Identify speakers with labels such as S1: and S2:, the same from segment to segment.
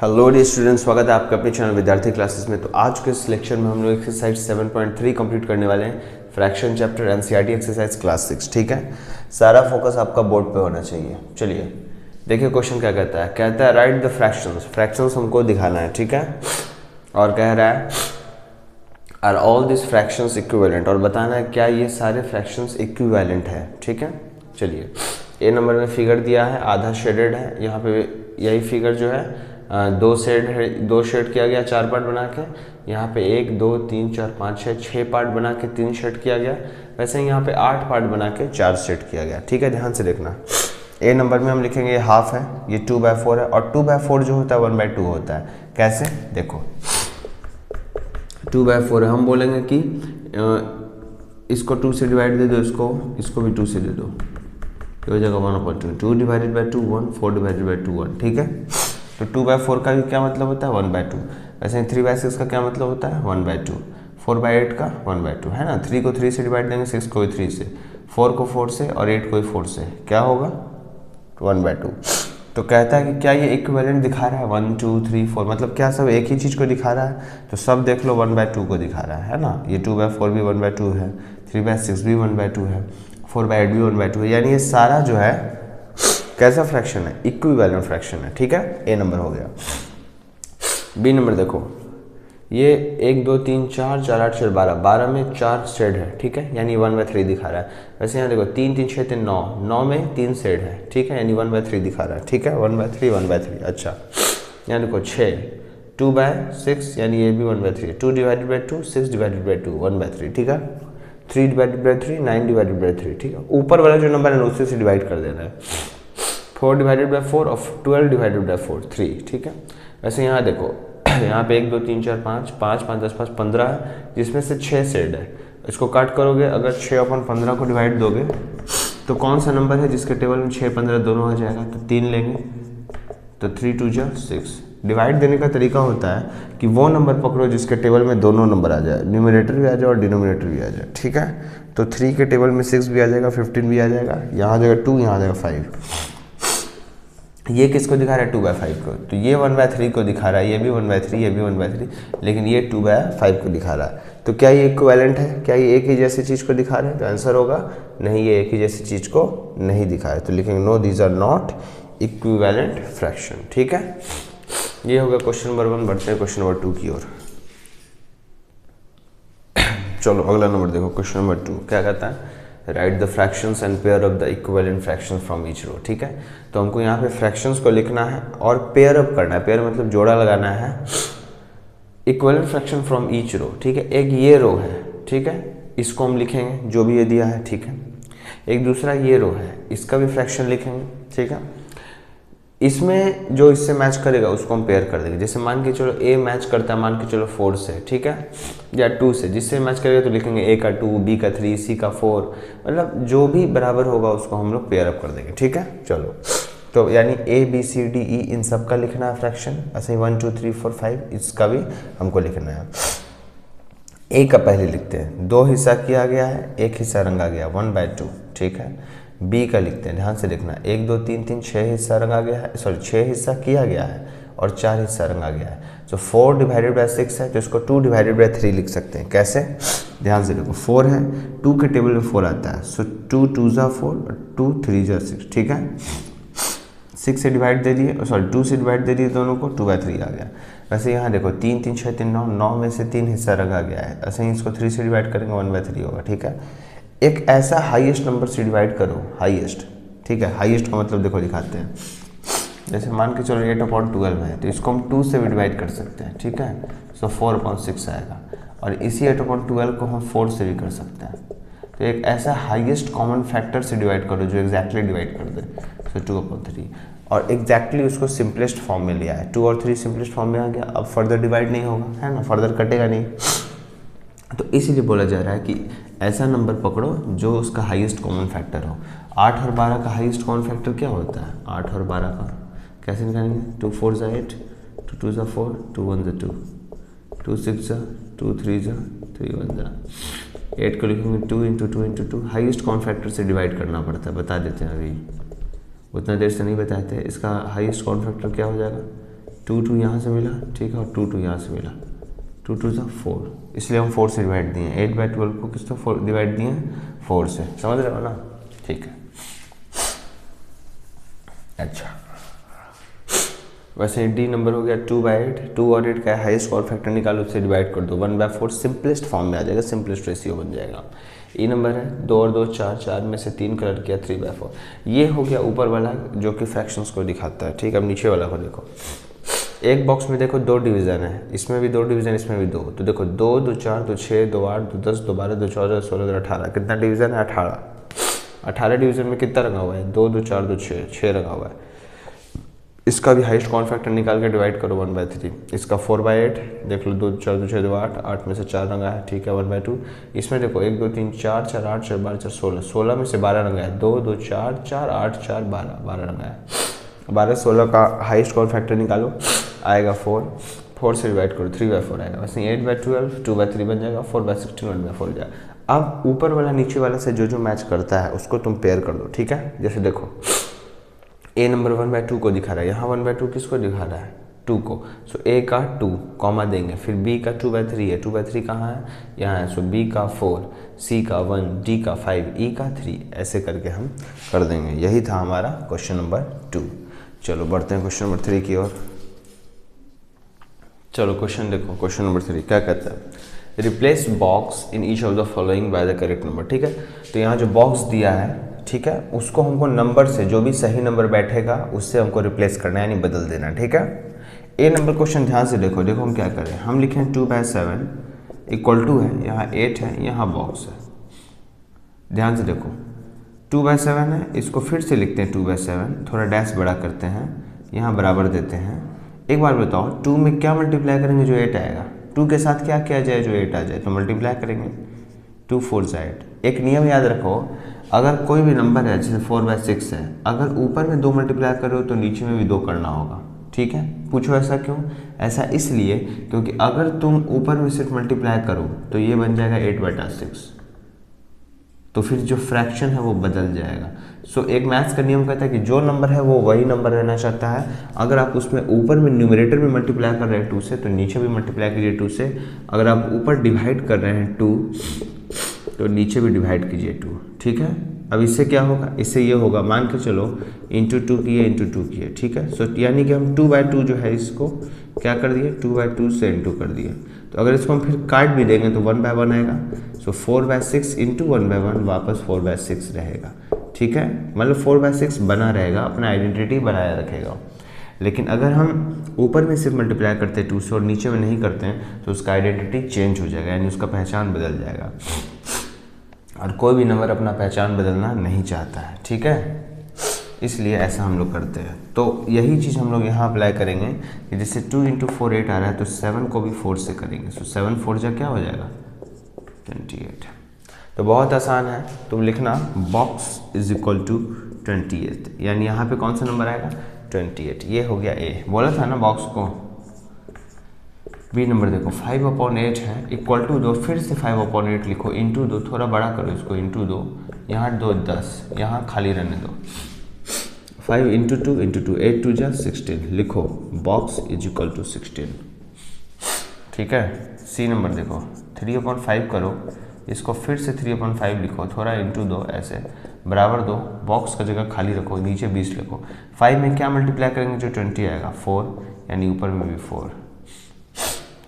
S1: Hello dear students, स्वागत है आपका अपने चैनल विद्यार्थी क्लासेस में। तो आज के इस लेक्चर में हम लोग एक्सरसाइज 7.3 कंप्लीट करने वाले हैं, fraction chapter NCERT exercise class 6। ठीक है, सारा फोकस आपका बोर्ड पे होना चाहिए। चलिए देखिए क्वेश्चन क्या कहता है। कहता है राइट द फ्रैक्शंस, फ्रैक्शंस हमको दिखाना है। ठीक है, और कह रहा है are all this fractions equivalent, और बताना है क्या ये सारे फ्रैक्शंस इक्विवेलेंट है। ठीक है, चलिए ए नंबर में फिगर दिया है, आधा शेडेड है। यहाँ पे यही फिगर जो है दो शेड किया गया, 4 पार्ट बना के। यहाँ पे 1 2 3 4 5 6 पार्ट बना के 3 शेड किया गया। वैसे ही यहाँ पे 8 पार्ट बना के 4 शेड किया गया। ठीक है, ध्यान से देखना। ए नंबर में हम लिखेंगे ये हाफ है, ये 2/4 है, और 2/4 जो होता है 1/2 होता है। कैसे देखो, 2/4 है, हम बोलेंगे कि इसको 2 से डिवाइड दे दो, इसको भी 2 से दे दो, ये हो जाएगा 1/2। 2 डिवाइडेड बाई 2 1, 4 डिवाइडेड बाई 2 1। ठीक है, तो 2/4 का भी क्या मतलब होता है 1/2। वैसे ही 3/6 का क्या मतलब होता है 1/2। 4/8 का 1/2 है ना। 3 को 3 से डिवाइड देंगे, 6 को 3 से, 4 को 4 से, और 8 को 4 से, क्या होगा 1/2। तो कहता है कि क्या ये इक्विवेलेंट दिखा रहा है 1 2 3 4, मतलब क्या सब एक ही चीज़ को दिखा रहा है। तो सब देख लो 1/2 को दिखा रहा है ना। ये 2/4 भी 1/2 है, 3/6 भी 1/2 है, 4/8 भी 1/2 है। यानी ये सारा जो है कैसा फ्रैक्शन है, इक्विवेलेंट फ्रैक्शन है। ठीक है, ए नंबर हो गया। बी नंबर देखो, ये 1 2 3 4 4 8 4 12, 12 में 4 शेड है। ठीक है, यानी 1/3 दिखा रहा है। वैसे यहाँ देखो 3 3 6 3 9, 9 में 3 शेड है। ठीक है, यानी 1/3 दिखा रहा है। ठीक है, 1/3 1/3। अच्छा, यहाँ देखो 6 2/6, यानी ये भी 1/3। 2 डिवाइडेड बाई 2 6 डिवाइडेड बाई 2 1/3। ठीक है, 3 डिवाइडेड बाई 3 9 डिवाइडेड बाई 3। ठीक है, ऊपर वाला जो नंबर है उसी से डिवाइड कर देना है। 4 डिवाइडेड बाई 4 और 12 डिवाइडेड बाई 4 3। ठीक है, वैसे यहाँ देखो यहाँ पे 1 2 3 4 5 5 5 10 5 15 है, जिसमें से 6 शेड है। इसको काट करोगे, अगर 6/15 को डिवाइड दोगे तो कौन सा नंबर है जिसके टेबल में 6 15 दोनों आ जाएगा, तो 3 लेंगे, तो 3 2 जा 6। डिवाइड देने का तरीका होता है कि वो नंबर पकड़ो जिसके टेबल में दोनों नंबर आ जाए, न्यूमरेटर भी आ जाए और डिनोमिनेटर भी आ जाए। ठीक है, तो 3 के टेबल में 6 भी आ जाएगा, 15 भी आ जाएगा, यहाँ आ जाएगा 2, यहाँ आ जाएगा 5। ये किसको दिखा रहा है 2/5 को, तो ये 1/3 को दिखा रहा है, ये भी 1/3, ये भी 1/3, लेकिन ये 2/5 को दिखा रहा है। तो क्या ये इक्विवेलेंट है, क्या ये एक ही जैसी चीज़ को दिखा रहे हैं, तो आंसर होगा नहीं, ये एक ही जैसी चीज़ को नहीं दिखा रहा है। तो लिखेंगे no these are not equivalent fraction. ठीक है, ये होगा क्वेश्चन नंबर 1। बढ़ते हैं क्वेश्चन नंबर 2 की ओर। चलो अगला नंबर देखो, क्वेश्चन नंबर 2 क्या कहता है, write the fractions and pair of the equivalent fractions from each row. ठीक है, तो हमको यहाँ पे फ्रैक्शंस को लिखना है और पेयर अप करना है। पेयर मतलब जोड़ा लगाना है, equivalent fraction from each row. ठीक है, एक ये रो है, ठीक है, इसको हम लिखेंगे जो भी ये दिया है। ठीक है, एक दूसरा ये रो है, इसका भी फ्रैक्शन लिखेंगे। ठीक है, इसमें जो इससे मैच करेगा उसको हम पेयर कर देंगे। जैसे मान के चलो ए मैच करता है, मान के चलो 4 से, ठीक है, या 2 से, जिससे मैच करेगा तो लिखेंगे ए का 2, बी का 3, सी का 4, मतलब जो भी बराबर होगा उसको हम लोग पेयर अप कर देंगे। ठीक है, चलो तो यानी A B C D E इन सब का लिखना है फ्रैक्शन। ऐसे ही 1 2 3 4 5 इसका भी हमको लिखना है। ए का पहले लिखते हैं, 2 हिस्सा किया गया है, 1 हिस्सा रंगा गया 1/2। ठीक है, बी का लिखते हैं, ध्यान से देखना, 1 2 3 3 6 हिस्सा रंगा गया है, सॉरी 6 हिस्सा किया गया है और 4 हिस्सा रंगा गया है। तो 4 डिवाइडेड बाई 6 है, तो इसको 2 डिवाइडेड बाई 3 लिख सकते हैं। कैसे, ध्यान से देखो, 4 है, 2 के टेबल में 4 आता है, सो 2 2 जा 4 और 2 3 जा 6। ठीक है, 6 से डिवाइड दे दिए, सॉरी 2 से डिवाइड दे दिए दोनों को, 2/3 आ गया। वैसे यहाँ देखो 3 3 6 3 9, 9 में से 3 हिस्सा रंगा गया है, ऐसे ही इसको 3 से डिवाइड करेंगे 1/3 होगा। ठीक है, एक ऐसा हाईएस्ट नंबर से डिवाइड करो, हाईएस्ट। ठीक है, हाईएस्ट का मतलब देखो दिखाते हैं, जैसे मान के चलो 8/12 है, तो इसको हम 2 से भी डिवाइड कर सकते हैं। ठीक है, सो 4/6 आएगा, और इसी 8/12 को हम 4 से भी कर सकते हैं। तो एक ऐसा हाईएस्ट कॉमन फैक्टर से डिवाइड करो जो एग्जैक्टली डिवाइड कर दे, सो 2/3, और एग्जैक्टली उसको सिंपलेस्ट फॉर्म में लिया है। 2 और 3 सिंपलेस्ट फॉर्म में आ गया, अब फर्दर डिवाइड नहीं होगा, है ना, फर्दर कटेगा नहीं। तो इसीलिए बोला जा रहा है कि ऐसा नंबर पकड़ो जो उसका हाईएस्ट कॉमन फैक्टर हो। 8 और 12 का हाईएस्ट कॉमन फैक्टर क्या होता है, 8 और 12 का कैसे निकालेंगे, 2 4 जा 8, 2 2 जा 4, 2 1 जा 2, 2 6 जा 2, 3 जा 3 1 जा 8 को लिखेंगे 2 into 2 into 2, highest common factor से डिवाइड करना पड़ता है, बता देते हैं अभी, उतना देर से नहीं बताते। इसका हाईएस्ट कॉमन फैक्टर क्या हो जाएगा 2 यहाँ से मिला, ठीक है, और 2 यहाँ से मिला, 2 2 4, इसलिए हम 4 से डिवाइड दिए। 8/12 को किस तो डिवाइड दिए हैं 4 से, समझ रहे हो ना, ठीक है। अच्छा, वैसे डी नंबर हो गया 2/8, 2 और 8 का हाईएस्ट कॉमन फैक्टर निकालो, उससे डिवाइड कर दो, 1/4 सिंपलेस्ट फॉर्म में आ जाएगा, सिंपलेस्ट रेशियो बन जाएगा। ई नंबर है 2 और 2 4, 4 में से 3 कलर किया 3/4। ये हो गया ऊपर वाला जो कि फ्रैक्शंस को दिखाता है, ठीक है। अब नीचे वाला को देखो, एक बॉक्स में देखो 2 डिवीज़न है, इसमें भी 2 डिवीज़न, इसमें भी 2, तो देखो 2 2 4 2 6 2 8 2 10 2 12 2 14 2 16 2 18, कितना डिवीज़न है 18। 18 डिवीज़न में कितना रंगा हुआ है 2 2 4 2 6 रंगा हुआ है। इसका भी हाईएस्ट कॉमन फैक्टर निकाल के डिवाइड करो 1/3। इसका 4/8 देख लो, 2 4 2 6 2 8, 8 में से 4 रंगा है, ठीक है, 1/2। इसमें देखो 1 2 3 4 4 8 4 12 4 16, 16 में से 12 रंगा है, 2 2 4 4 8 4 12, 12 रंगा है। 12 16 का हाईएस्ट कॉमन फैक्टर निकालो, आएगा 4, 4 से डिवाइड करो 3/4 आएगा। वैसे 8/12 2/3 बन जाएगा, 4/16 1/4 हो जाएगा। अब ऊपर वाला नीचे वाला से जो जो मैच करता है उसको तुम पेयर कर दो, ठीक है। जैसे देखो ए नंबर 1/2 को दिखा रहा है, यहाँ 1/2 किसको दिखा रहा है 2 को, सो ए का 2 कॉमा देंगे, फिर बी का 2/3 है, 2/3 कहाँ है यहाँ है, सो बी का 4, सी का 1, डी का 5, ई का 3, ऐसे करके हम कर देंगे। यही था हमारा क्वेश्चन नंबर 2। चलो बढ़ते हैं क्वेश्चन नंबर 3 की ओर। चलो क्वेश्चन देखो, क्वेश्चन नंबर 3 क्या कहता है, replace box in each of the following by the correct number, ठीक है। तो यहाँ जो बॉक्स दिया है, ठीक है, उसको हमको नंबर से, जो भी सही नंबर बैठेगा उससे हमको रिप्लेस करना है, यानी बदल देना, ठीक है। ए नंबर क्वेश्चन ध्यान से देखो, देखो हम क्या करें, हम लिखें 2/7 इक्वल टू है, यहाँ 8 है, यहाँ बॉक्स है। ध्यान से देखो 2/7 है, इसको फिर से लिखते हैं 2/7, थोड़ा डैश बड़ा करते हैं, यहाँ बराबर देते हैं। एक बार बताओ 2 में क्या मल्टीप्लाई करेंगे जो 8 आएगा, 2 के साथ क्या किया जाए जो 8 आ जाए, तो मल्टीप्लाई करेंगे, 2 4 8। एक नियम याद रखो, अगर कोई भी नंबर है जैसे 4/6 है, अगर ऊपर में 2 मल्टीप्लाई करो तो नीचे में भी 2 करना होगा, ठीक है। पूछो ऐसा क्यों, ऐसा इसलिए क्योंकि अगर तुम ऊपर में सिर्फ मल्टीप्लाई करो तो ये बन जाएगा 8/6, तो फिर जो फ्रैक्शन है वो बदल जाएगा। सो एक मैथ्स का नियम कहता है कि जो नंबर है वो वही नंबर रहना चाहता है। अगर आप उसमें ऊपर में न्यूमरेटर में मल्टीप्लाई कर रहे हैं 2 से, तो नीचे भी मल्टीप्लाई कीजिए 2 से। अगर आप ऊपर डिवाइड कर रहे हैं 2, तो नीचे भी डिवाइड कीजिए 2, ठीक है। अब इससे क्या होगा, इससे ये होगा, मान के चलो इंटू 2 किए, इंटू 2 किए, ठीक है। सो यानी कि हम 2/2 जो है इसको क्या कर दिए, 2/2 से इंटू कर दिए। तो अगर इसको हम फिर काट भी देंगे तो 1/1 आएगा, सो 4/6 इंटू 1/1 वापस 4/6 रहेगा, ठीक है। मतलब 4/6 बना रहेगा, अपना आइडेंटिटी बनाए रखेगा। लेकिन अगर हम ऊपर में सिर्फ मल्टीप्लाई करते हैं 2 से और नीचे में नहीं करते हैं तो उसका आइडेंटिटी चेंज हो जाएगा, यानी उसका पहचान बदल जाएगा। और कोई भी नंबर अपना पहचान बदलना नहीं चाहता है, ठीक है, इसलिए ऐसा हम लोग करते हैं। तो यही चीज़ हम लोग यहाँ अप्लाई करेंगे कि जैसे 2 × 4 8 आ रहा है, तो 7 को भी 4 से करेंगे, सो 7 4 जा क्या हो जाएगा 28। तो बहुत आसान है, तुम लिखना बॉक्स इज इक्वल टू 28, यानी यहाँ पे कौन सा नंबर आएगा 28। ये हो गया ए, बोला था ना बॉक्स को। बी नंबर देखो 5/8 है इक्वल टू 2, फिर से 5/8 लिखो, इंटू 2, थोड़ा बड़ा करो इसको, इंटू 2, यहाँ 2 10, यहाँ खाली रहने दो, 5 × 2 × 2 8 2 जा 16, लिखो बॉक्स इज इक्वल टू 16, ठीक है। सी नंबर देखो 3/5 करो, इसको फिर से 3/5 लिखो, थोड़ा इंटू 2, ऐसे बराबर दो, बॉक्स का जगह खाली रखो, नीचे 20 लिखो। 5 में क्या मल्टीप्लाई करेंगे जो 20 आएगा 4, यानी ऊपर में भी 4,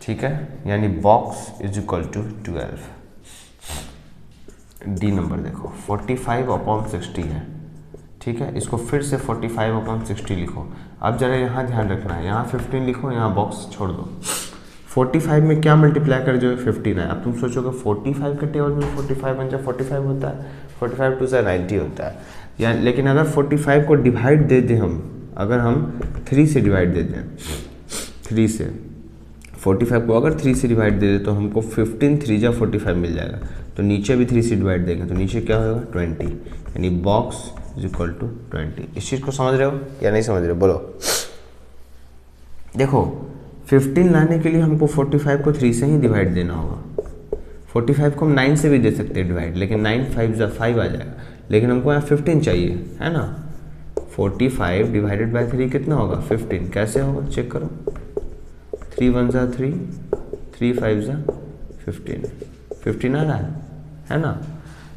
S1: ठीक है, यानी बॉक्स इज इक्वल टू 12। डी नंबर देखो 45/60 है, ठीक है, इसको फिर से 45/60 लिखो। अब जरा यहाँ ध्यान रखना है, यहाँ 15 लिखो, यहाँ बॉक्स छोड़ दो। 45 में क्या मल्टीप्लाई कर जो 15 है, अब तुम सोचोगे 45 के टेबल में 45 बन जाए, 45 होता है, 45 2 से 90 होता है, या लेकिन अगर 45 को डिवाइड दे दें हम, अगर हम 3 से डिवाइड दे दें, 3 से 45 को अगर 3 से डिवाइड दे दे तो हमको 15 3 जा 45 मिल जाएगा। तो नीचे भी 3 से डिवाइड देंगे तो नीचे क्या होगा 20, यानी बॉक्स इज इक्वल टू 20। इस चीज़ को समझ रहे हो या नहीं समझ रहे हो, बोलो। देखो 15 लाने के लिए हमको 45 को 3 से ही डिवाइड देना होगा। 45 को हम 9 से भी दे सकते हैं डिवाइड, लेकिन 9 5 जा 5 आ जाएगा, लेकिन हमको यहाँ 15 चाहिए, है ना। 45 डिवाइडेड बाय 3 कितना होगा 15। कैसे होगा चेक करो, 3 1 जा 3, 3 5 जा 15, 15 आ रहा है ना।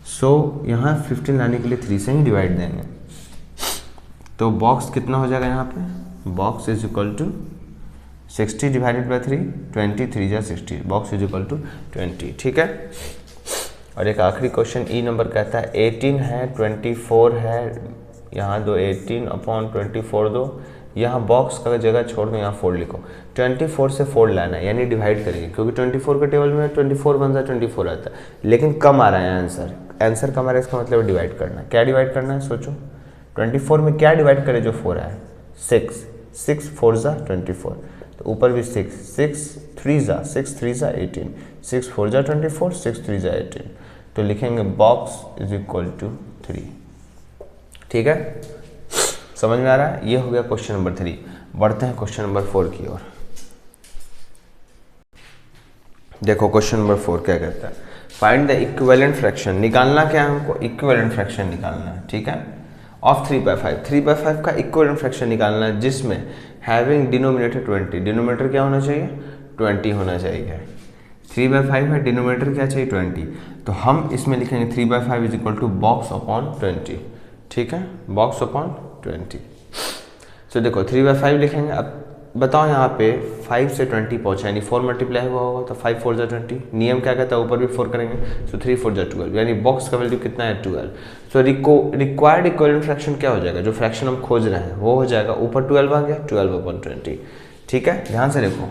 S1: सो यहाँ 15 लाने के लिए 3 से ही डिवाइड देंगे, तो बॉक्स कितना हो जाएगा यहाँ पे, box is equal to 60 divided by 3, 20 3 जा 60, बॉक्स इज इक्वल टू 20। ठीक है। और एक आखिरी क्वेश्चन ई नंबर कहता है 18 है 24 है, यहाँ दो 18 अपॉन 24 दो, यहाँ बॉक्स का जगह छोड़ दो, यहाँ 4 लिखो। 24 से 4 लाना है यानी डिवाइड करेंगे, क्योंकि 24 के टेबल में 24 बन जा 24 आता है, लेकिन कम आ रहा है आंसर, आंसर कम आ रहा है, इसका मतलब डिवाइड करना है। क्या डिवाइड करना है सोचो, 24 में क्या डिवाइड करे जो 4 आया, 6, 6 4 जा 24, तो ऊपर भी 6, 6 3 जा 6 3 जा 18, 6 4 जा 24, 6 3 जा 18, तो लिखेंगे बॉक्स इज इक्वल टू 3। ठीक है, समझ में आ रहा है। ये हो गया क्वेश्चन नंबर 3। बढ़ते हैं क्वेश्चन नंबर 4 की ओर। देखो क्वेश्चन नंबर 4 क्या कहता है, फाइंड द इक्विवेलेंट फ्रैक्शन। निकालना क्या है हमको, इक्विवेलेंट फ्रैक्शन निकालना है। ठीक है, ऑफ 3/5, 3/5 का इक्विवेलेंट फ्रैक्शन निकालना है, जिसमें हैविंग डिनोमिनेटर 20, डिनोमिनेटर क्या होना चाहिए 20 होना चाहिए। 3/5 है, डिनोमिनेटर क्या चाहिए 20, तो हम इसमें लिखेंगे 3/5 is equal to box upon 20। ठीक है, बॉक्स अपॉन 20। सो देखो 3/5 लिखेंगे। अब बताओ यहाँ पे 5 से 20 पहुँचा यानी 4 मल्टीप्लाई हुआ होगा, तो 5 4 जा 20, नियम क्या कहता है ऊपर भी 4 करेंगे, सो 3 4 जा 12, यानी बॉक्स का वैल्यू कितना है 12। सो रिक्वायर्ड इक्विवेलेंट फ्रैक्शन क्या हो जाएगा, जो फ्रैक्शन हम खोज रहे हैं वो हो जाएगा, ऊपर 12 आ गया 12/20। ठीक है, ध्यान से देखो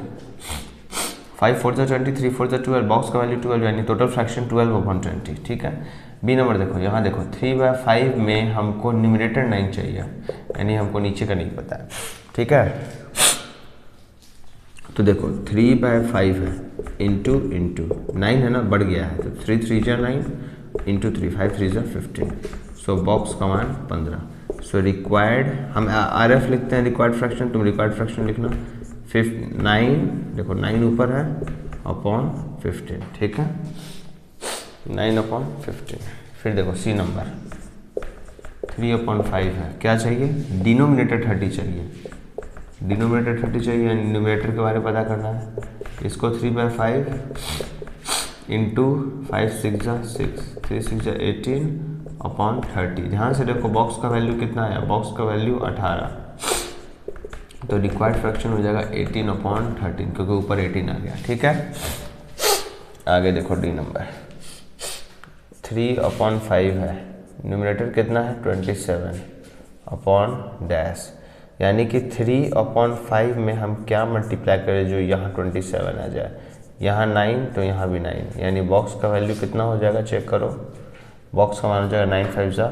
S1: 5 4 जा 20, 3 4 जा 12, बॉक्स का वैल्यू 12 यानी टोटल फ्रैक्शन 12/20। ठीक है। बी नंबर देखो, यहाँ देखो 3/5 में हमको न्यूमरेटर 9 चाहिए, यानी हमको नीचे का नहीं पता है। ठीक है, तो देखो 3/5 है इंटू 9 है ना, बढ़ गया है, तो 3 3 जा 9 इंटू 3 5 3 जा 15, सो बॉक्स का मान 15। सो रिक्वायर्ड, हम RF लिखते हैं रिक्वायर्ड फ्रैक्शन, तुम रिक्वायर्ड फ्रैक्शन लिखना 9, देखो 9 ऊपर है अपॉन 15। ठीक है, 9/15। फिर देखो सी नंबर 3/5 है, क्या चाहिए डिनोमिनेटर 30 चाहिए, डिनोमिनेटर 30 चाहिए, न्यूमरेटर के बारे में पता करना है। इसको 3/5 इंटू 5 6 जा 6, 3 6 जा 18 अपॉन 30। ध्यान से देखो बॉक्स का वैल्यू कितना आया, बॉक्स का वैल्यू 18, तो रिक्वायर्ड फ्रैक्शन हो जाएगा 18/13, क्योंकि ऊपर 18 आ गया। ठीक है, आगे देखो डी नंबर 3/5 है, न्यूमरेटर कितना है 27 अपॉन डैश, यानी कि 3/5 में हम क्या मल्टीप्लाई करें जो यहाँ 27 आ जाए, यहाँ 9 तो यहाँ भी 9, यानी बॉक्स का वैल्यू कितना हो जाएगा चेक करो, बॉक्स का मान हो जाएगा 9 5 जा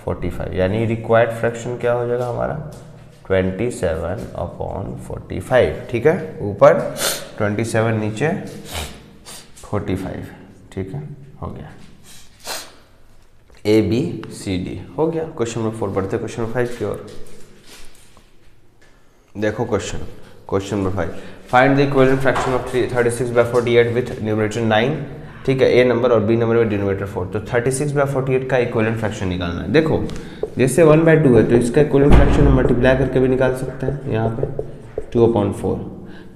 S1: 45, यानी रिक्वायर्ड फ्रैक्शन क्या हो जाएगा हमारा 27/45। ठीक है, ऊपर 27 नीचे 45। ठीक है, हो गया ABCD हो गया। क्वेश्चन नंबर 4 बढ़ते क्वेश्चन नंबर 5 की ओर। देखो question number 5, find the equivalent fraction of 36/48 with numerator 9। ठीक है, ए नंबर और बी नंबर में डिनोमिनेटर 4, तो 36/48 का इक्विवेलेंट फ्रैक्शन निकालना है। देखो जैसे 1/2 है तो इसका इक्विवेलेंट फ्रैक्शन हम मल्टीप्लाई करके भी निकाल सकते हैं, यहाँ पे 2/4।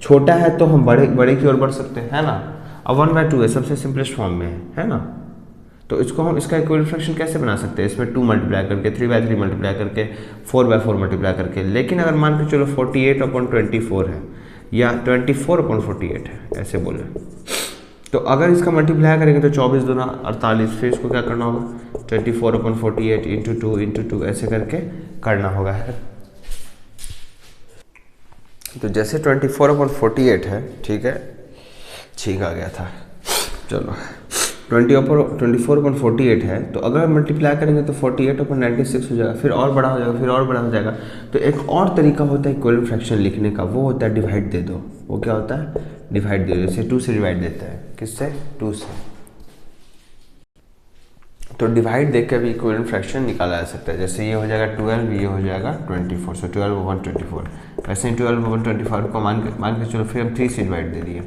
S1: छोटा है तो हम बड़े की ओर बढ़ सकते हैं, है ना। अब 1/2 है, सबसे सिंपलेस्ट फॉर्म में है ना, तो इसको हम इसका इक्विवेलेंट फ्रैक्शन कैसे बना सकते हैं, इसमें 2 मल्टीप्लाई करके, 3/3 मल्टीप्लाई करके, 4/4 मल्टीप्लाई करके। लेकिन अगर मान के चलो 48/24 है या 24/48 है, ऐसे बोले, तो अगर इसका मल्टीप्लाई करेंगे तो 24 दूना 48, फिर इसको क्या करना होगा 24/48 इंटू 2 इंटू 2 ऐसे करके करना होगा, है। तो जैसे 24/48 है, ठीक है, ठीक आ गया था, चलो 24/48 है, तो अगर मल्टीप्लाई करेंगे तो 48/96 हो जाएगा, फिर और बड़ा हो जाएगा, फिर और बड़ा हो जाएगा। तो एक और तरीका होता है इक्विवेलेंट फ्रैक्शन लिखने का, वो होता है डिवाइड दे दो। वो क्या होता है डिवाइड दे दो, जैसे 2 से डिवाइड देता है, किससे 2 से, तो डिवाइड देकर भी इक्विवेलेंट फ्रैक्शन निकाला जा सकता है। जैसे ये हो जाएगा 12, ये हो जाएगा 24, सो 12/24। वैसे ही 12/24 को मान के चलो फिर हम 3 से डिवाइड दे दिए,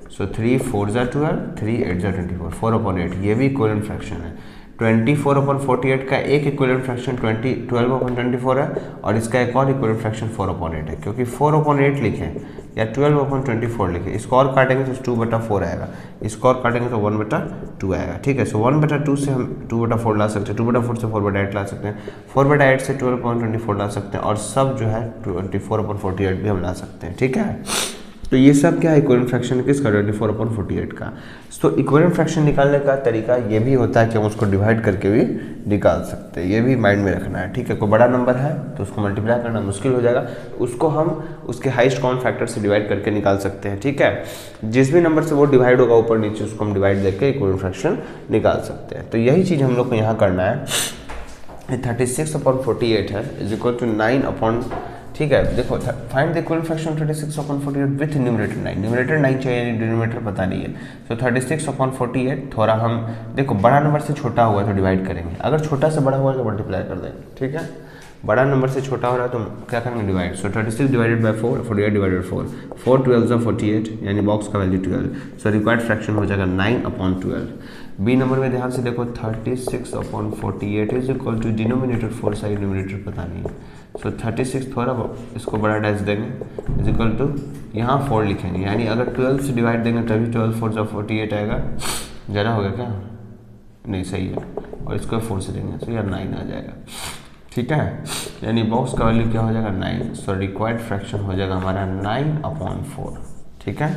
S1: सो 3 4 जा 12, 3 8 जा 24, 4/8, ये भी इक्विवेलेंट फ्रैक्शन है। 24/48 का एक इक्विवेलेंट फ्रैक्शन 12/24 है और इसका एक और इक्विवेलेंट फ्रैक्शन 4/8 है। क्योंकि 4/8 लिखें या 12/24 लिखें, इसको और काटेंगे तो 2/4 आएगा, इसको और काटेंगे तो 1/2 आएगा। ठीक है, सो 1/2 से हम 2/4 ला सकते हैं, 2/4 से 4/8 ला सकते हैं, 4/8 से 12/24 ला सकते हैं, और सब जो है 24/48 भी हम ला सकते हैं। ठीक है, तो ये सब क्या है, इक्विवेलेंट फ्रैक्शन किसका, 24/48 का। तो इक्विवेलेंट फ्रैक्शन निकालने का तरीका ये भी होता है कि हम उसको डिवाइड करके भी निकाल सकते हैं, ये भी माइंड में रखना है। ठीक है, कोई बड़ा नंबर है तो उसको मल्टीप्लाई करना मुश्किल हो जाएगा, उसको हम उसके हाईएस्ट कॉमन फैक्टर से डिवाइड करके निकाल सकते हैं। ठीक है, जिस भी नंबर से वो डिवाइड होगा ऊपर नीचे, उसको हम डिवाइड देकर इक्विवेलेंट फ्रैक्शन निकाल सकते हैं। तो यही चीज़ हम लोग को यहाँ करना है। 36/48 है इज इक्वल टू 9 ठीक है, देखो find the equivalent fraction 36/48 with numerator 9, numerator 9 चाहिए, डिनोमिनेटर पता नहीं है। तो 36/48 थोड़ा हम देखो बड़ा नंबर से छोटा हुआ है तो डिवाइड करेंगे, अगर छोटा से बड़ा हुआ है तो मल्टीप्लाई कर देंगे। ठीक है, बड़ा नंबर से छोटा हो रहा है तो क्या करेंगे, divide. So 36 divided by 4, 48 divided 4, 4 12 48, यानी बॉक्स का वैल्यू 12। सो रिक्वायर्ड फ्रैक्शन हो जाएगा 9/12। बी नंबर में ध्यान से देखो 36/48 is equal to denominator 4 side numerator पता नहीं है। सो 36 थोड़ा इसको बड़ा डैश देंगे इज इक्वल टू यहाँ 4 लिखेंगे, यानी अगर 12 से डिवाइड देंगे तभी 12 4 48 आएगा। ज़्यादा हो गया क्या, नहीं सही है, और इसको 4 से देंगे तो यार 9 आ जाएगा। ठीक है, यानी बॉक्स का वैल्यू क्या हो जाएगा 9। सो रिक्वायर्ड फ्रैक्शन हो जाएगा हमारा 9/4। ठीक है,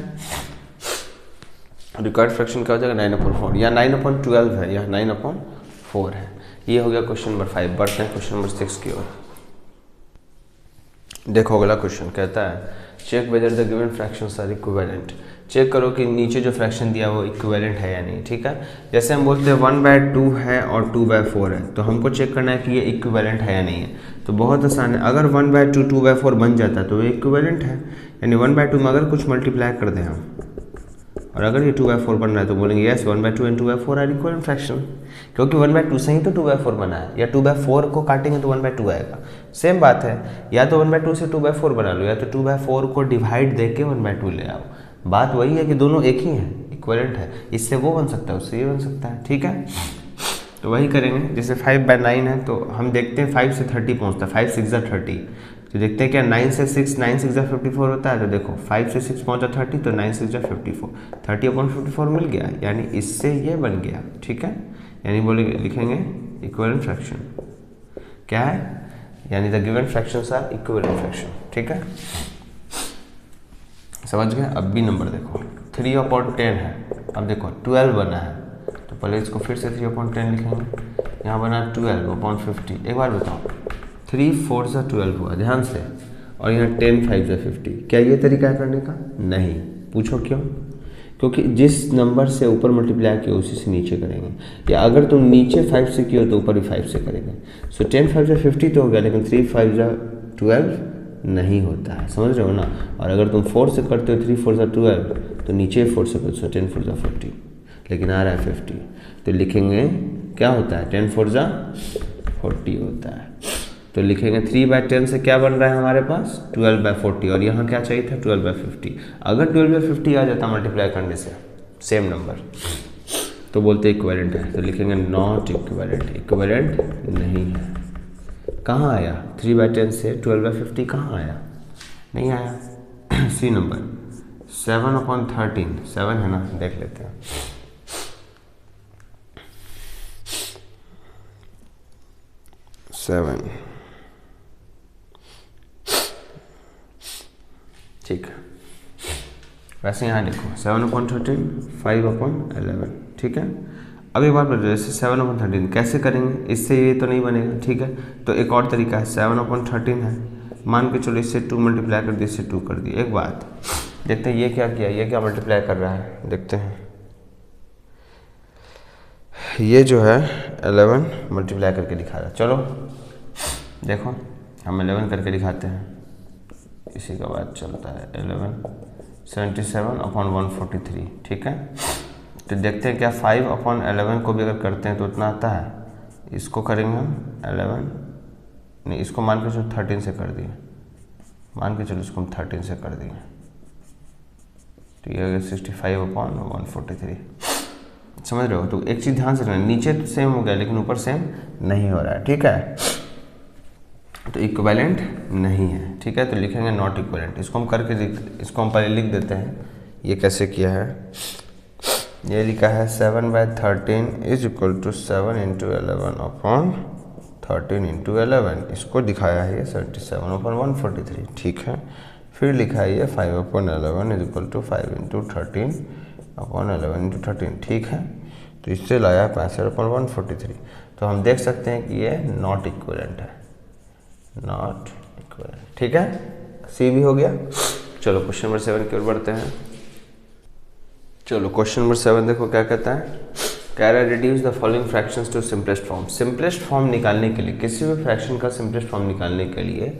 S1: रिक्वायर्ड फ्रैक्शन क्या हो जाएगा 9/4, या 9/12 है या 9/4 है। ये हो गया क्वेश्चन नंबर 5। बढ़ते हैं क्वेश्चन नंबर 6 की ओर। देखो अगला क्वेश्चन कहता है check whether the given fractions are equivalent. Check करो कि नीचे जो फ्रैक्शन दिया वो इक्विवेलेंट है या नहीं। ठीक है, जैसे हम बोलते हैं 1/2 है और 2/4 है, तो हमको चेक करना है कि ये इक्विवेलेंट है या नहीं है। तो बहुत आसान है, अगर 1/2 2/4 बन जाता है तो ये इक्विवेलेंट है, यानी 1/2 में अगर कुछ मल्टीप्लाई कर दें हम, और अगर ये 2/4 बन रहा है तो बोलेंगे yes 1/2 and 2/4 are equivalent fraction, क्योंकि 1/2 से ही तो 2/4 बना है, या 2/4 को काटेंगे तो 1/2 आएगा। सेम बात है, या तो 1/2 से 2/4 बना लो, या तो 2/4 को डिवाइड देके 1/2 ले आओ। बात वही है कि दोनों एक ही हैं, इक्विवेलेंट है, इससे वो बन सकता है उससे ये बन सकता है। ठीक है, तो वही करेंगे। जैसे 5/9 है तो हम देखते हैं 5 से 30 पहुँचता है, 5 6 30, तो देखते हैं क्या 9 से 6 9 6 54 होता है। तो देखो 5 से 6 पहुँचा 30, तो 9 6 54, 30/54 मिल गया, यानी इससे ये बन गया। ठीक है, यानी बोले लिखेंगे इक्विवेलेंट फ्रैक्शन क्या है, यानी the given fractions are equivalent fraction. ठीक है, समझ गए। अब बी नंबर देखो 3/10 है, अब देखो 12 बना है, तो पहले इसको फिर से 3/10 लिखेंगे, यहाँ बना 12/50। एक बार बताओ 3 4 से 12 हुआ, ध्यान से, और यहाँ 10 5 से 50। क्या ये तरीका है करने का? नहीं। पूछो क्यों? क्योंकि जिस नंबर से ऊपर मल्टीप्लाई किया उसी से नीचे करेंगे, या अगर तुम नीचे 5 से किया तो ऊपर भी 5 से करेंगे। सो 10 5 से 50 तो हो गया, लेकिन 3 5 से 12 नहीं होता है, समझ रहे हो ना। और अगर तुम 4 से करते हो 3 4 से 12 तो नीचे 4 से करते हो 10 4 से 50, लेकिन आ रहा है 50, तो लिखेंगे क्या होता है 10 4 से 40 होता है। तो लिखेंगे 3/10 से क्या बन रहा है हमारे पास 12/40, और यहाँ क्या चाहिए था 12/50। अगर 12/50 आ जाता मल्टीप्लाई करने से सेम नंबर, तो बोलते इक्विवेलेंट है, तो लिखेंगे नॉट इक्विवेलेंट, इक्विवेलेंट नहीं है। कहाँ आया 3/10 से 12/50 कहाँ आया? नहीं आया। सी नंबर 7/13, 7 है ना, देख लेते हैं। ठीक है, वैसे यहाँ देखो 7/13 5/11। ठीक है, अब एक बार बता, जैसे 7/13 कैसे करेंगे, इससे ये तो नहीं बनेगा। ठीक है, तो एक और तरीका है, 7/13 है, मान के चलो इससे 2 मल्टीप्लाई कर दिए, इससे 2 कर दिए। एक बात देखते हैं ये क्या किया, ये क्या मल्टीप्लाई कर रहा है, देखते हैं। ये जो है 11 मल्टीप्लाई करके दिखा रहा है। चलो देखो हम 11 करके दिखाते हैं, इसी का बाद चलता है 11 77/143। ठीक है, तो देखते हैं क्या 5/11 को भी अगर करते हैं तो उतना आता है। इसको करेंगे हम 11 नहीं, इसको मान के चलो 13 से कर दिए, मान के चलो इसको हम 13 से कर दिए, तो ये 65/143। समझ रहे हो? तो एक चीज़ ध्यान से रखना, नीचे तो सेम हो गया लेकिन ऊपर सेम नहीं हो रहा है, ठीक है, तो इक्विवेलेंट नहीं है, ठीक है, तो लिखेंगे नॉट इक्विवेलेंट। इसको हम पहले लिख देते हैं। ये कैसे किया है, ये लिखा है 7/13 इज इक्वल टू 7 × 11 अपॉन 13 × 11, इसको दिखाया है ये 77/143, ठीक है। फिर लिखा है ये 5/11 इज इक्वल टू 5 × 13 अपॉन 11 × 13, ठीक है, तो इससे लाया 65/143। तो हम देख सकते हैं कि ये नॉट इक्विवेलेंट है, नॉट इक्विवेलेंट, ठीक है, सी भी हो गया। चलो क्वेश्चन नंबर 7 की ओर बढ़ते हैं। चलो क्वेश्चन नंबर 7 देखो क्या कहता है, कह रहा है reduce the following fractions to simplest form. Simplest form निकालने के लिए, किसी भी फ्रैक्शन का सिंपलेस्ट फॉर्म निकालने के लिए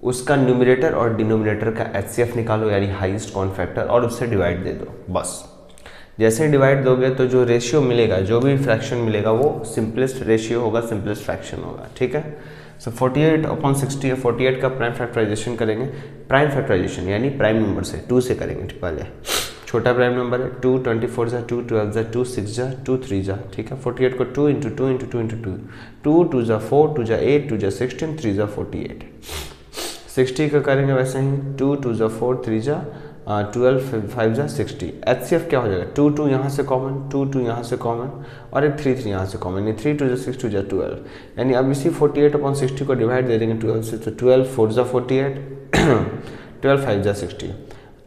S1: उसका न्यूमरेटर और डिनोमिनेटर का HCF निकालो, यानी हाईएस्ट कॉमन फैक्टर, और उससे डिवाइड दे दो, बस। जैसे ही डिवाइड दोगे तो जो रेशियो मिलेगा, जो भी फ्रैक्शन मिलेगा वो सिंपलेस्ट रेशियो होगा, सिंपलेस्ट फ्रैक्शन होगा, ठीक है। सो 48/60 है, 48 का प्राइम फैक्टराइजेशन करेंगे। प्राइम फैक्टराइजेशन यानी प्राइम नंबर से 2 से करेंगे पहले, छोटा प्राइम नंबर है 2, 24 जा 2, 12 जा 2, 6 जा 2, 3 जा, ठीक है। 48 को 2 × 2 × 2 × 2, 2 2 जा 4, 2 जा 8, 2 जा 16, 3 जा 48। 60 का करेंगे वैसे ही, 2 2 जा 4, 3 जा 12, 5 जा 60। HCF क्या हो जाएगा, 2 2 यहाँ से कॉमन, 2 2 यहाँ से कॉमन, और एक 3 3 यहाँ से कॉमन, यानी 3 2 जा 6, 2 जा 12, यानी अब इसी 48/60 को डिवाइड दे देंगे 12 से, तो 12 4 जा 48, 12 5 जा 60,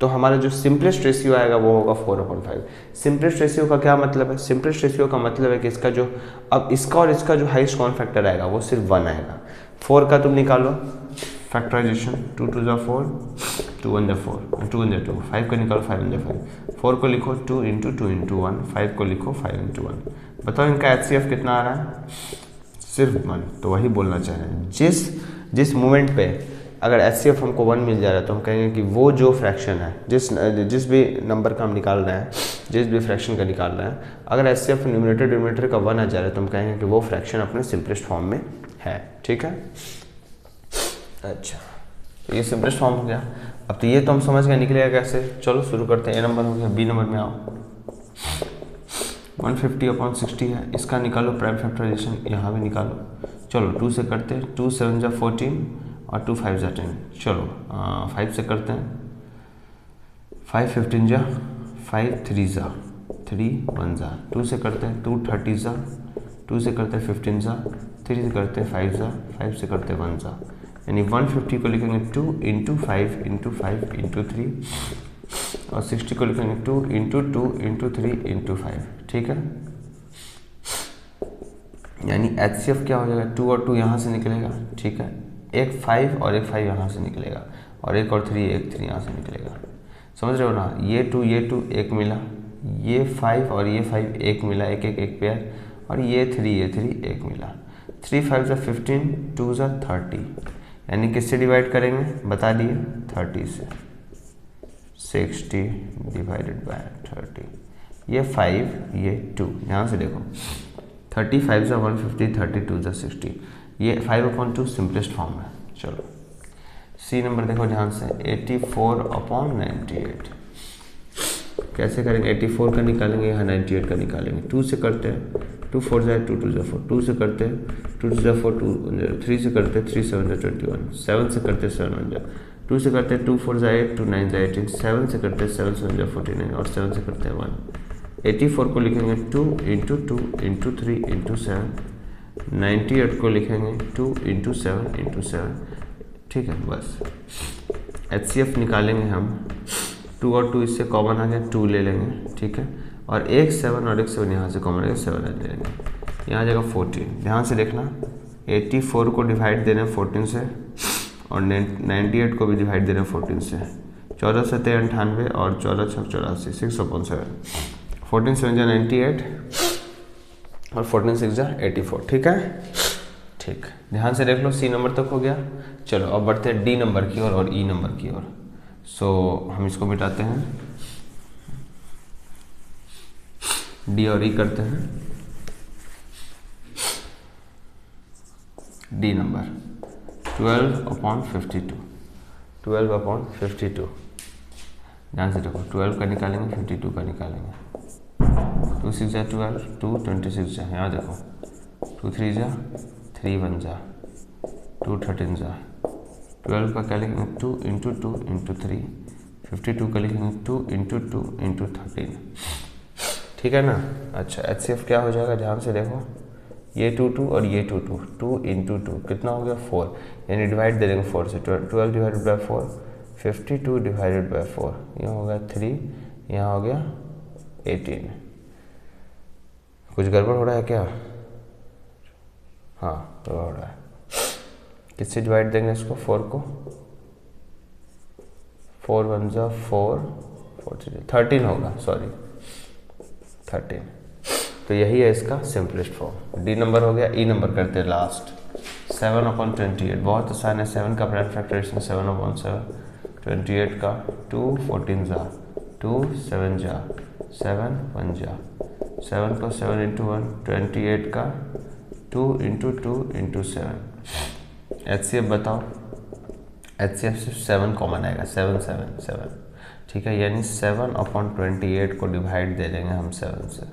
S1: तो हमारा जो सिंपलेस्ट रेशियो आएगा वो होगा 4/5। सिंपलेस्ट रेशियो का क्या मतलब है, सिंपलेस्ट रेशियो का मतलब है कि इसका जो, अब इसका और इसका जो हाईएस्ट कॉमन फैक्टर आएगा वो सिर्फ 1 आएगा। 4 का तुम निकालो फैक्टराइजेशन, 2 2 जा 4, 2 1 जा 4, 2 1 जा 2, 5 का निकालो 5 1 जा 5, 4 को लिखो 2 × 2 × 1, 5 को लिखो 5 × 1। बताओ इनका HCF कितना आ रहा है, सिर्फ 1। तो वही बोलना चाह रहे हैं, जिस मोमेंट पे अगर HCF हमको 1 मिल जा रहा है तो हम कहेंगे कि वो जो फ्रैक्शन है, जिस भी नंबर का हम निकाल रहे हैं, जिस भी फ्रैक्शन का निकाल रहे हैं, अगर HCF न्यूमरेटर डिनोमिनेटर का 1 आ जा रहा है तो हम कहेंगे कि वो फ्रैक्शन अपने सिंपलेस्ट फॉर्म में है, ठीक है। अच्छा, तो ये सिंपलेस्ट फॉर्म हो गया। अब तो ये तो हम समझ गए निकलेगा कैसे। चलो शुरू करते हैं। A नंबर हो गया, B नंबर में आओ। 150/60 है, इसका निकालो प्राइम फैक्टराइजेशन, यहाँ भी निकालो। चलो 2 से करते हैं, 2 7 जा 14 और 2 5 जा 10। चलो 5 से करते हैं, 5 15 जा, 5 3 जा 3 1 जा, 2 से करते हैं 2 30 जा, 2 से करते हैं 15 जा, 3 से करते हैं 5 जा, 5 से करते हैं 1 जा, यानी 150 को लिखेंगे 2 × 5 × 5 × 3, और 60 को लिखेंगे 2 × 2 × 3 × 5, ठीक है। यानी HCF क्या हो जाएगा, 2 और 2 यहाँ से निकलेगा, ठीक है, एक 5 और एक 5 यहाँ से निकलेगा, और एक और 3 एक 3 यहाँ से निकलेगा। समझ रहे हो ना, ये 2 एक मिला, ये 5 और ये 5 एक मिला, एक पेयर, और ये 3 एक मिला। 3 5 जा 15, 2 जा 30, यानी किससे डिवाइड करेंगे बता दिए, 30 से। 60 डिवाइडेड बाय 30, ये 5 ये 2, यहाँ से देखो 35 जा 150, 32 जा 60, ये 5/2 सिंपलेस्ट फॉर्म है। चलो C नंबर देखो ध्यान से, 84/98 कैसे करेंगे, 84 का निकालेंगे, यहाँ 98 का निकालेंगे। 2 से करते हैं, 2 4 जाए 2 2 जा 4, 2 से करते हैं 2 2 जा 4, 2 3 से करते हैं 3 7 जा 21, 7 से करते हैं 7 1 जा, 2 से करते हैं 2 4 जा 8, 2 9 जा 18, 7 से करते हैं 7 7 जा 49, और 7 से करते हैं 1। 84 को लिखेंगे 2 × 2 × 3 × 7, 98 को लिखेंगे 2 × 7 × 7, ठीक है। बस HCF निकालेंगे हम, 2 और 2 इससे कॉमन आ गया, 2 ले लेंगे, ठीक है, और एक 7 और एक 7 यहाँ से कॉमन आ गया, 7 ले लेंगे, यहाँ जाएगा 14। ध्यान से देखना, 84 को डिवाइड दे रहे हैं 14 से, और 98 को भी डिवाइड दे रहे हैं 14 से। 14 7 98 और 14 6 84, 6/7। 14 7 जा 98 और 14 6 जा 84, ठीक है, ठीक। ध्यान से देख लो, C नंबर तक हो गया। चलो अब बढ़ते हैं D नंबर की ओर और E नंबर की ओर। सो हम इसको मिटाते हैं, D और E करते हैं। D number 12/52, 12/52। ध्यान से देखो, 12 का निकालेंगे 52 का निकालेंगे, 2 6 जा 12, 2 26 जा, यहाँ देखो 2 3 जा 3 1 जा 2 13 जा 12 का क्या लिखेंगे 2 इंटू 2 इंटू 3, 52 का लिखेंगे 2 इंटू 2 इंटू 13, ठीक है ना। अच्छा HCF क्या हो जाएगा, ध्यान से देखो, ये 2 2 और ये 2 2, 2 इंटू 2 कितना हो गया 4, यानी डिवाइड दे देंगे 4 से, 12 डिवाइडेड बाई 4, 52 डिवाइडेड बाई 4, यहाँ हो गया 3, यहाँ हो गया 18। कुछ गड़बड़ हो रहा है क्या? हाँ गड़बड़ हो रहा है। किससे डिवाइड देंगे इसको, 4 को, 4 1 जा 4, 13 होगा, सॉरी 13। तो यही है इसका सिंपलेस्ट फॉर्म। डी नंबर हो गया। ई नंबर करते हैं लास्ट, 7/28, बहुत आसान है। 7 का प्राइम फैक्टराइजेशन 7/7, 28 का 2 14 जा 2 7 जा 7 1 जा 7 को 7 इंटू 1, 28 का 2 इंटू 2 इंटू 7। HCF बताओ, HCF सिर्फ 7 कॉमन आएगा, 7 7 7, ठीक है, यानी 7/28 को डिवाइड दे देंगे हम 7 से,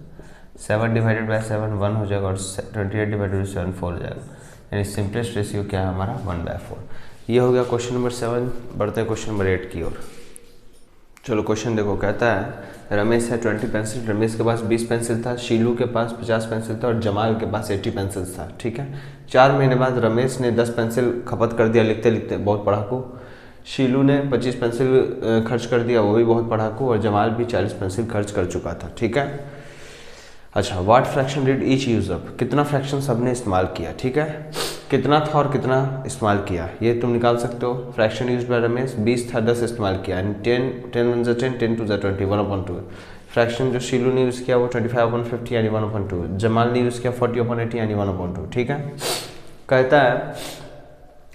S1: 7 डिवाइडेड बाई 7 1 हो जाएगा और 28 डिवाइडेड बाई 7 4 हो जाएगा, यानी सिंपलेस्ट रेशियो क्या है हमारा 1/4। ये हो गया क्वेश्चन नंबर 7। बढ़ते हैं क्वेश्चन नंबर 8 की ओर। चलो क्वेश्चन देखो, कहता है रमेश है 20 पेंसिल, रमेश के पास 20 पेंसिल था, शीलू के पास 50 पेंसिल था और जमाल के पास 80 पेंसिल्स था, ठीक है। 4 महीने बाद रमेश ने 10 पेंसिल खपत कर दिया लिखते लिखते, बहुत पढ़ाकू। शीलू ने 25 पेंसिल खर्च कर दिया, वो भी बहुत पढ़ाकू, और जमाल भी 40 पेंसिल खर्च कर चुका था, ठीक है। अच्छा, what fraction did each use up, कितना फ्रैक्शन सबने इस्तेमाल किया, ठीक है। कितना था और कितना इस्तेमाल किया ये तुम निकाल सकते हो। फ्रैक्शन यूज बाय रमेश 20 था, 10 इस्तेमाल किया, 10 10 1 10, 10 2 20, 1/2। फ्रैक्शन जो शीलू ने यूज़ किया वो 25/50 यानी 1/2। जमाल ने यूज़ किया 40/80 यानी 1/2, ठीक है। कहता है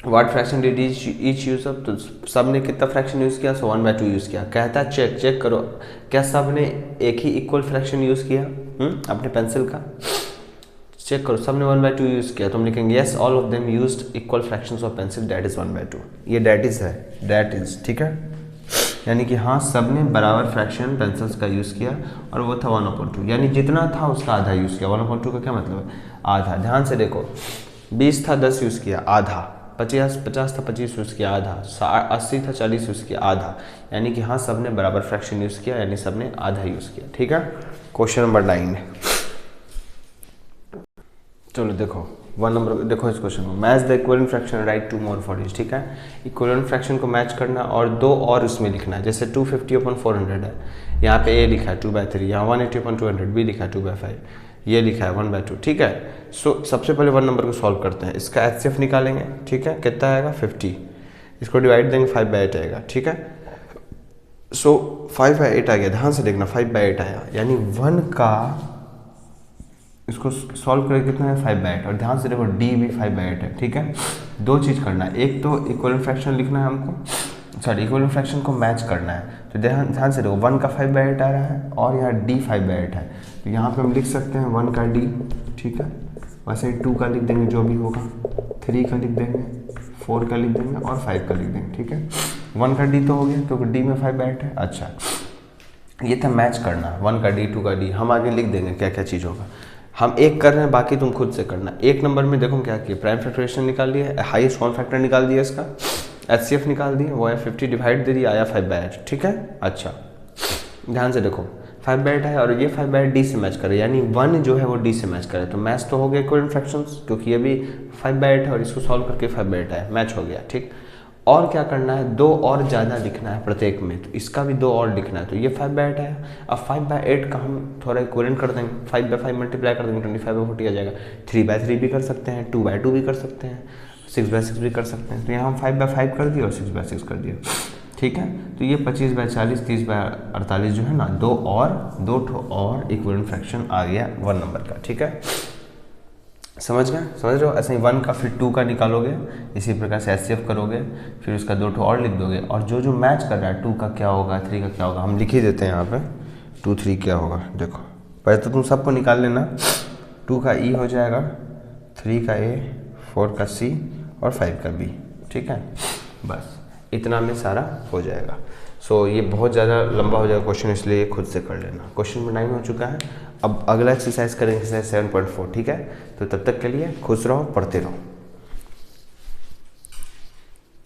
S1: what fraction did each use up, तो सब ने कितना फ्रैक्शन यूज़ किया, सो 1/2 यूज़ किया। कहता है चेक करो क्या सब ने एक ही इक्वल फ्रैक्शन यूज़ किया अपने पेंसिल का, चेक करो सब ने 1/2 यूज़ किया, तो हम लिखेंगे yes all of them used equal fractions of pencil, that is 1/2। ये दैट इज है, दैट इज, ठीक है, यानी कि हाँ सब ने बराबर फ्रैक्शन पेंसिल्स का यूज़ किया और वो था 1/2, यानी जितना था उसका आधा यूज़ किया। 1/2 का क्या मतलब है, आधा। ध्यान से देखो, 20 था 10 यूज़ किया, आधा। 50 था 25 यूज़ किया, आधा। 80 था 40 यूज़ किया, आधा। यानी कि हाँ सब ने बराबर फ्रैक्शन यूज़ किया, यानी सब ने आधा यूज़ किया, ठीक है। Question number 9। चलो देखो 1 नंबर, देखो इस क्वेश्चन को, match the equivalent fraction, right 2 more for each, ठीक है। इक्विवेलेंट फ्रैक्शन को मैच करना और 2 और इसमें लिखना है। जैसे 250/400 है, यहाँ पे a लिखा है 2/3, यहाँ 180/200 b लिखा है 2/5, ये लिखा है 1/2, ठीक है। सो सबसे पहले 1 नंबर को सॉल्व करते हैं। इसका HCF निकालेंगे, ठीक है, कितना आएगा 50, इसको डिवाइड देंगे 5/8 आएगा, ठीक है। सो 5/8 आ गया, ध्यान से देखना 5/8 आया, यानी 1 का इसको सॉल्व करके कितना है 5/8, और ध्यान से देखो d भी 5/8 है, ठीक है। 2 चीज़ करना है, एक तो इक्विवेलेंट फ्रैक्शन लिखना है हमको, सॉरी इक्विवेलेंट फ्रैक्शन को मैच करना है। तो ध्यान से देखो 1 का 5/8 आ रहा है और यहाँ d 5/8 है, तो यहाँ पे हम लिख सकते हैं 1 का d, ठीक है। वैसे ही 2 का लिख देंगे जो भी होगा, 3 का लिख देंगे, 4 का लिख देंगे और 5 का लिख देंगे, ठीक है। 1 का d तो हो गया क्योंकि d में 5/8 है। अच्छा, ये था मैच करना, 1 का d 2 का d, हम आगे लिख देंगे क्या क्या चीज़ होगा। हम एक कर रहे हैं, बाकी तुम खुद से करना। 1 नंबर में देखो क्या किया, प्राइम फैक्टराइजेशन निकाल लिया, हाईएस्ट कॉमन फैक्टर निकाल दिया, इसका HCF निकाल दिया, वो है 50 डिवाइड दे दिया, आया 5/8, ठीक है। अच्छा ध्यान से देखो 5/8 है और ये 5/8 d से मैच करे, यानी 1 जो है वो d से मैच करे, तो मैच तो हो गया इक्विवेलेंट फ्रैक्शंस, क्योंकि ये भी 5/8 है और इसको सॉल्व करके 5/8 है, मैच हो गया, ठीक। और क्या करना है, 2 और ज़्यादा लिखना है प्रत्येक में, तो इसका भी 2 और लिखना है। तो ये 5/8 है, अब 5/8 का हम थोड़ा इक्विवेलेंट कर देंगे, 5/5 मल्टीप्लाई कर देंगे, 25/40 आ जाएगा। 3/3 भी कर सकते हैं, 2/2 भी कर सकते हैं, 6/6 भी कर सकते हैं। तो यहाँ हम 5/5 कर दिया और 6/6 कर दिया, ठीक है। तो ये 25/40, 30/48 जो है ना, 2 और इक्विवेलेंट फ्रैक्शन आ गया 1 नंबर का, ठीक है। समझ रहे हो। ऐसे ही 1 का फिर 2 का निकालोगे, इसी प्रकार से HCF करोगे, फिर उसका 2 और लिख दोगे, और जो जो मैच कर रहा है 2 का क्या होगा, 3 का क्या होगा, हम लिख ही देते हैं यहाँ पे 2 3 क्या होगा। देखो पहले तो तुम सबको निकाल लेना, 2 का E हो जाएगा, 3 का A, 4 का C और 5 का B, ठीक है। बस इतना में सारा हो जाएगा। सो ये बहुत ज़्यादा लंबा हो जाएगा क्वेश्चन, इसलिए खुद से कर लेना। क्वेश्चन नंबर 9 हो चुका है। अब अगला एक्सरसाइज करेंगे एक्सरसाइज 7.4, ठीक है। तो तब तक के लिए खुश रहो, पढ़ते रहो।